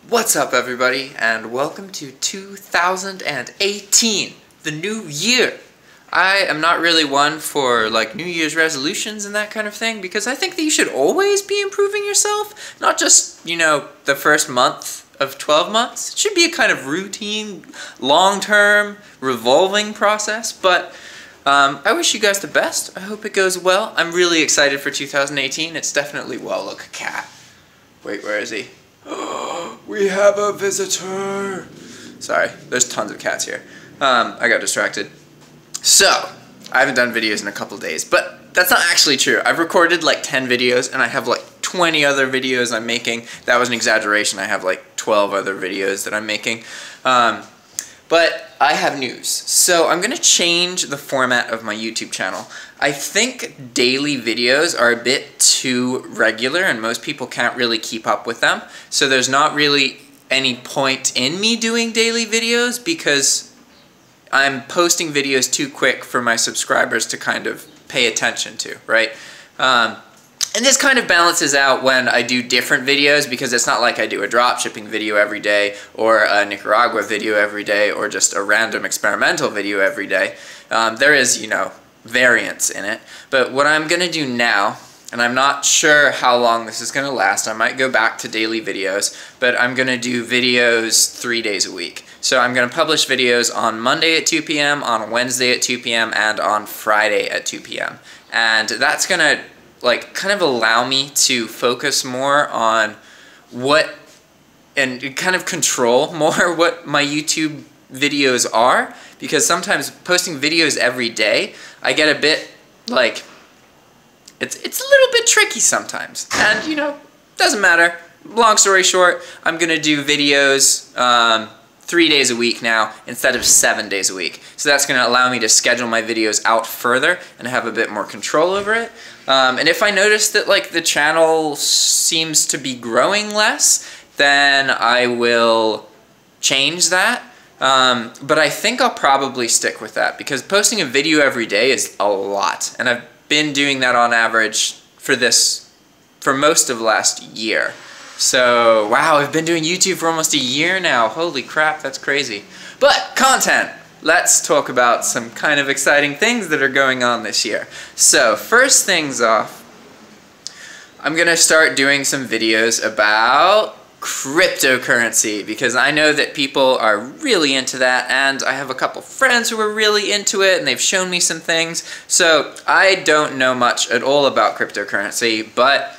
What's up, everybody, and welcome to 2018, the new year. I am not really one for like New Year's resolutions and that kind of thing because I think that you should always be improving yourself, not just, the first month of 12 months. It should be a kind of routine, long-term, revolving process, but I wish you guys the best. I hope it goes well. I'm really excited for 2018. It's definitely, well, look, a cat. Wait, where is he? We have a visitor. Sorry, there's tons of cats here. I got distracted. So, I haven't done videos in a couple days, but that's not actually true. I've recorded like 10 videos and I have like 20 other videos I'm making. That was an exaggeration. I have like 12 other videos that I'm making. But I have news. So I'm going to change the format of my YouTube channel. I think daily videos are a bit too regular and most people can't really keep up with them. So there's not really any point in me doing daily videos because I'm posting videos too quick for my subscribers to kind of pay attention to, right? And this kind of balances out when I do different videos because it's not like I do a dropshipping video every day or a Nicaragua video every day or just a random experimental video every day. There is, variance in it. But what I'm going to do now, and I'm not sure how long this is going to last, I might go back to daily videos, but I'm going to do videos 3 days a week. So I'm going to publish videos on Monday at 2 p.m., on Wednesday at 2 p.m., and on Friday at 2 p.m. And that's going to kind of allow me to focus more on and kind of control more what my YouTube videos are, because sometimes posting videos every day, I get a bit it's a little bit tricky sometimes, and doesn't matter. Long story short, I'm gonna do videos 3 days a week now instead of 7 days a week. So that's going to allow me to schedule my videos out further and have a bit more control over it. And if I notice that the channel seems to be growing less, then I will change that. But I think I'll probably stick with that because posting a video every day is a lot. And I've been doing that on average for most of last year. So, wow, I've been doing YouTube for almost a year now. Holy crap, that's crazy. But, content! Let's talk about some kind of exciting things that are going on this year. So, first things off, I'm going to start doing some videos about cryptocurrency because I know that people are really into that, and I have a couple friends who are really into it and they've shown me some things. So, I don't know much at all about cryptocurrency, but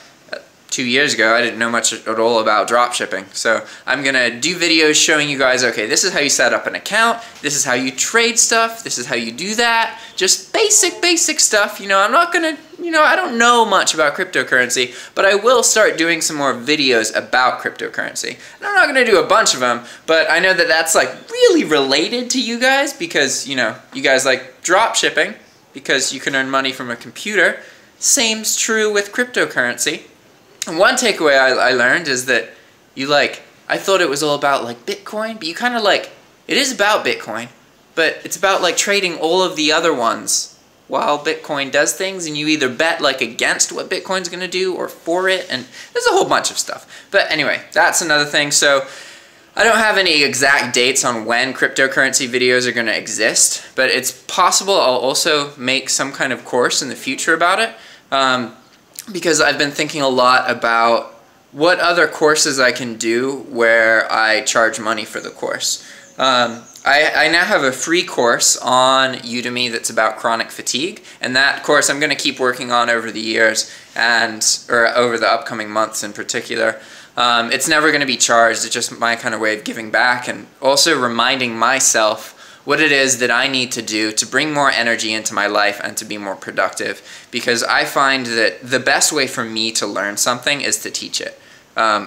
2 years ago, I didn't know much at all about dropshipping. So I'm going to do videos showing you guys, okay, this is how you set up an account, this is how you trade stuff, this is how you do that. Just basic stuff. I'm not going to, I don't know much about cryptocurrency, but I will start doing some more videos about cryptocurrency. And I'm not going to do a bunch of them, but I know that that's really related to you guys because, you guys like dropshipping because you can earn money from a computer. Same's true with cryptocurrency. And one takeaway I learned is that I thought it was all about Bitcoin, but you kind of it is about Bitcoin, but it's about trading all of the other ones while Bitcoin does things, and you either bet against what Bitcoin's going to do or for it, and there's a whole bunch of stuff. But anyway, that's another thing. So I don't have any exact dates on when cryptocurrency videos are going to exist, but it's possible I'll also make some kind of course in the future about it. Because I've been thinking a lot about what other courses I can do where I charge money for the course. I now have a free course on Udemy that's about chronic fatigue, and that course I'm going to keep working on over the years or over the upcoming months in particular. It's never going to be charged. It's just my kind of way of giving back and also reminding myself what it is that I need to do to bring more energy into my life and to be more productive, because I find that the best way for me to learn something is to teach it,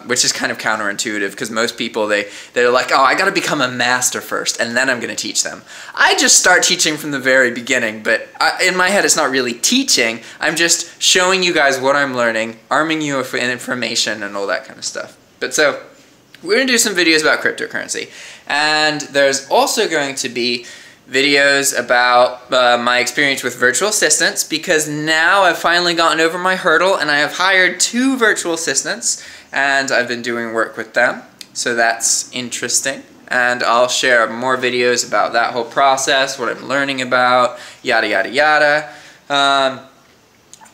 which is kind of counterintuitive because most people, they're like, oh, I gotta become a master first and then I'm gonna teach them. I just start teaching from the very beginning, but in my head it's not really teaching, I'm just showing you guys what I'm learning, arming you with information and all that kind of stuff. But so, we're going to do some videos about cryptocurrency, and there's also going to be videos about my experience with virtual assistants because now I've finally gotten over my hurdle and I have hired 2 virtual assistants and I've been doing work with them. So that's interesting. And I'll share more videos about that whole process, what I'm learning about, yada yada yada.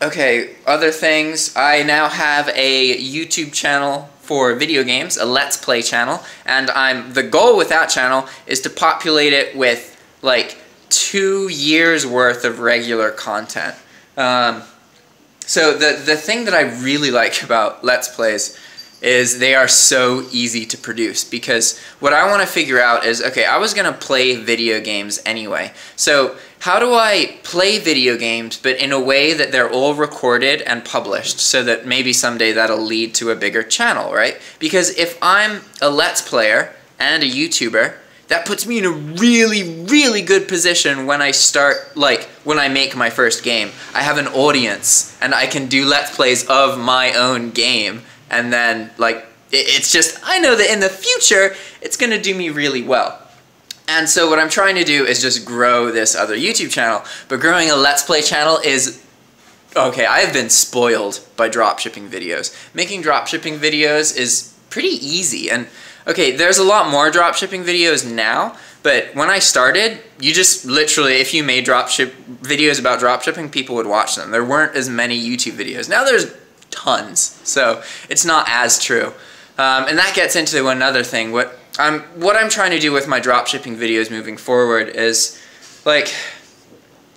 Okay, other things. I now have a YouTube channel for video games, a Let's Play channel, and the goal with that channel is to populate it with like 2 years worth of regular content. So the thing that I really like about Let's Plays is they are so easy to produce, because what I want to figure out is, okay, I was going to play video games anyway, so how do I play video games but in a way that they're all recorded and published so that maybe someday that'll lead to a bigger channel, right? Because if I'm a Let's Player and a YouTuber, that puts me in a really, really good position when I start, like, when I make my first game. I have an audience, and I can do Let's Plays of my own game, and then, like, it's just, I know that in the future, it's going to do me really well. And so what I'm trying to do is just grow this other YouTube channel, but growing a Let's Play channel is, okay, I have been spoiled by dropshipping videos. Making dropshipping videos is pretty easy, and okay, there's a lot more dropshipping videos now, but when I started, you just literally, if you made videos about dropshipping, people would watch them. There weren't as many YouTube videos. Now there's tons, so it's not as true. And that gets into another thing. What I'm trying to do with my dropshipping videos moving forward is, like,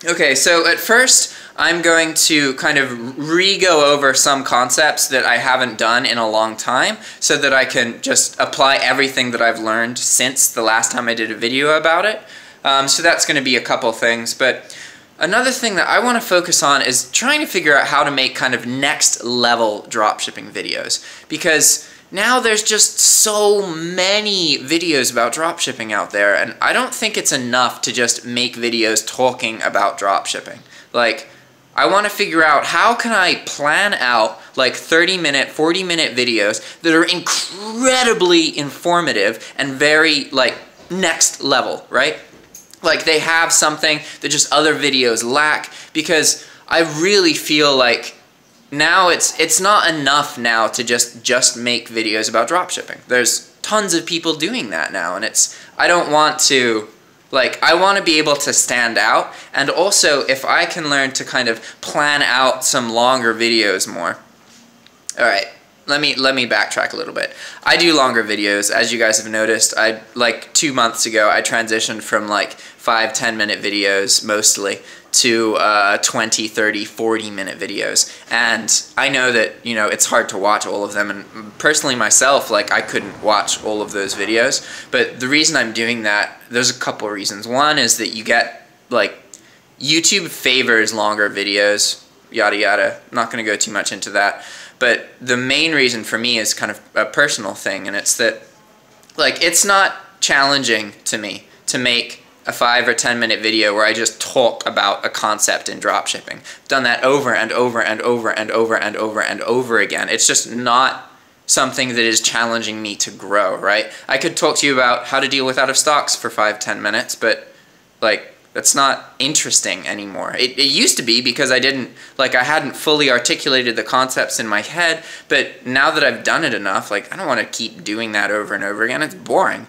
okay, so at first I'm going to kind of re-go over some concepts that I haven't done in a long time so that I can just apply everything that I've learned since the last time I did a video about it. So that's going to be a couple things, but another thing that I want to focus on is trying to figure out how to make kind of next level dropshipping videos, because now there's just so many videos about dropshipping out there, and I don't think it's enough to just make videos talking about dropshipping. Like, I want to figure out how can I plan out like 30-minute, 40-minute videos that are incredibly informative and very like next level, right? Like they have something that just other videos lack, because I really feel like now it's not enough now to just make videos about dropshipping. There's tons of people doing that now, and I don't want to, like, I want to be able to stand out, and also if I can learn to kind of plan out some longer videos more. Alright, let me backtrack a little bit. I do longer videos, as you guys have noticed. Like 2 months ago, I transitioned from like 5-10 minute videos mostly to 20, 30, 40-minute videos. And I know that, you know, it's hard to watch all of them, and personally myself, like, I couldn't watch all of those videos. But the reason I'm doing that, there's a couple of reasons. One is that you get, like, YouTube favors longer videos, yada yada. I'm not going to go too much into that. But the main reason for me is kind of a personal thing, and it's that, like, it's not challenging to me to make a 5 or 10 minute video where I just talk about a concept in dropshipping. I've done that over and over and over and over and over and over again. It's just not something that is challenging me to grow, right? I could talk to you about how to deal with out of stocks for 5-10 minutes, but like, that's not interesting anymore. It used to be, because I hadn't fully articulated the concepts in my head, but now that I've done it enough, like, I don't want to keep doing that over and over again. It's boring.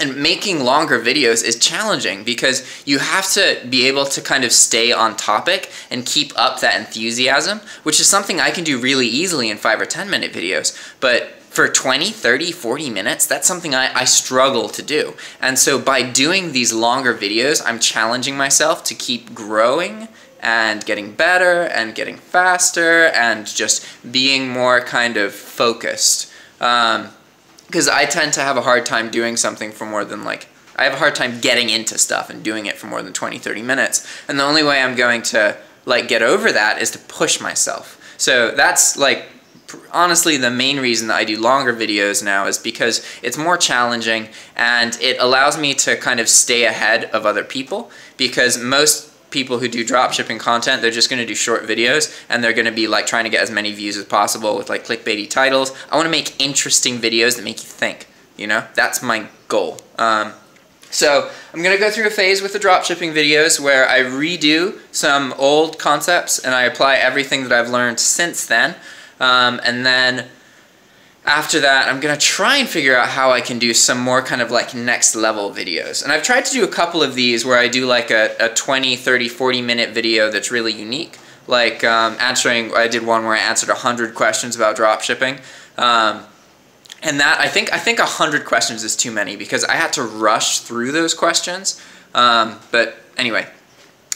And making longer videos is challenging, because you have to be able to kind of stay on topic and keep up that enthusiasm, which is something I can do really easily in 5 or 10 minute videos. But for 20, 30, 40 minutes, that's something I struggle to do. And so by doing these longer videos, I'm challenging myself to keep growing and getting better and getting faster and just being more kind of focused. Because I tend to have a hard time doing something for more than, like, I have a hard time getting into stuff and doing it for more than 20, 30 minutes. And the only way I'm going to, like, get over that is to push myself. So that's, like, honestly the main reason that I do longer videos now, is because it's more challenging and it allows me to kind of stay ahead of other people, because most people who do dropshipping content, they're just going to do short videos, and they're going to be like trying to get as many views as possible with like clickbaity titles. I want to make interesting videos that make you think, you know? That's my goal. So I'm going to go through a phase with the dropshipping videos where I redo some old concepts and I apply everything that I've learned since then. And then after that, I'm gonna try and figure out how I can do some more kind of like next level videos. And I've tried to do a couple of these where I do like a 20, 30, 40 minute video that's really unique. Like I did one where I answered 100 questions about dropshipping. And that, I think 100 questions is too many because I had to rush through those questions. But anyway,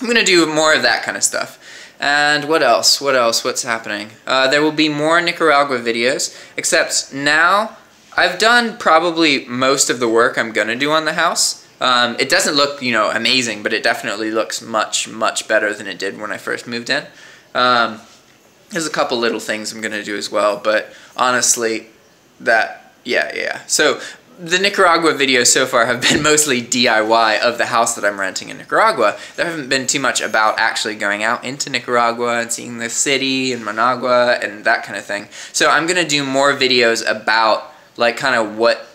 I'm gonna do more of that kind of stuff. And what else? What's happening? There will be more Nicaragua videos, except now I've done probably most of the work I'm gonna do on the house. It doesn't look, you know, amazing, but it definitely looks much, much better than it did when I first moved in. There's a couple little things I'm gonna do as well, but honestly, yeah. So the Nicaragua videos so far have been mostly DIY of the house that I'm renting in Nicaragua. There haven't been too much about actually going out into Nicaragua and seeing the city and Managua and that kind of thing. So I'm gonna do more videos about like kind of what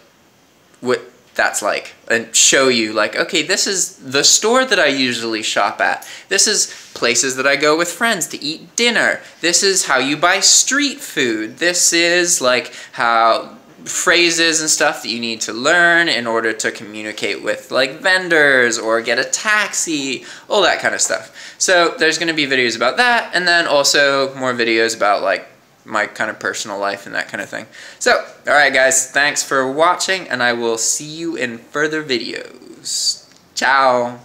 that's like and show you like, okay, this is the store that I usually shop at. This is places that I go with friends to eat dinner. This is how you buy street food. This is like how phrases and stuff that you need to learn in order to communicate with like vendors or get a taxi, all that kind of stuff. So there's going to be videos about that, and then also more videos about like my kind of personal life and that kind of thing. So, alright guys, thanks for watching, and I will see you in further videos. Ciao!